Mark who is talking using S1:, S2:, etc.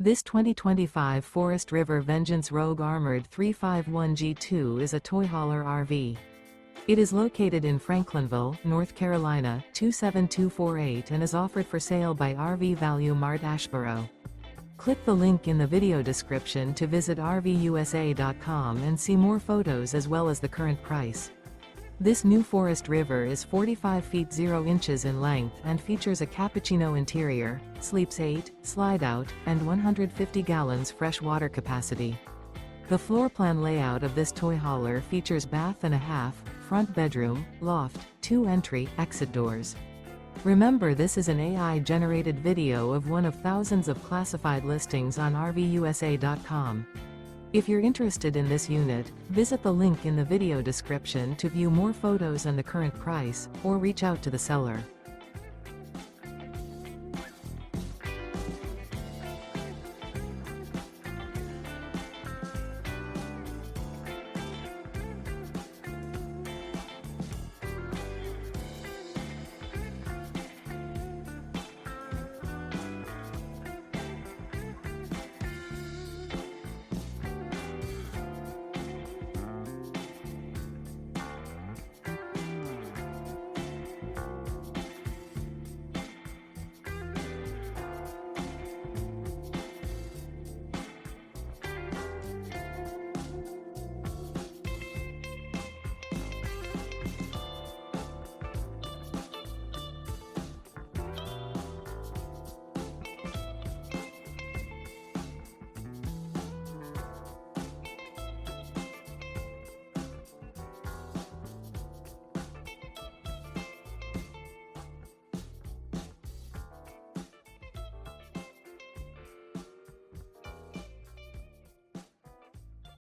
S1: This 2025 Forest River Vengeance Rogue Armored 351G2 is a toy hauler RV. It is located in Franklinville, North Carolina, 27248 and is offered for sale by RV Value Mart Asheboro. Click the link in the video description to visit RVUSA.com and see more photos as well as the current price. This new Forest River is 45 feet 0 inches in length and features a Cappucino interior, sleeps 8, Slideout, and 150 gallons fresh water capacity. The floor plan layout of this toy hauler features bath and a half, front bedroom, loft, 2 entry, exit doors. Remember, this is an AI-generated video of one of thousands of classified listings on RVUSA.com. If you're interested in this unit, visit the link in the video description to view more photos and the current price, or reach out to the seller.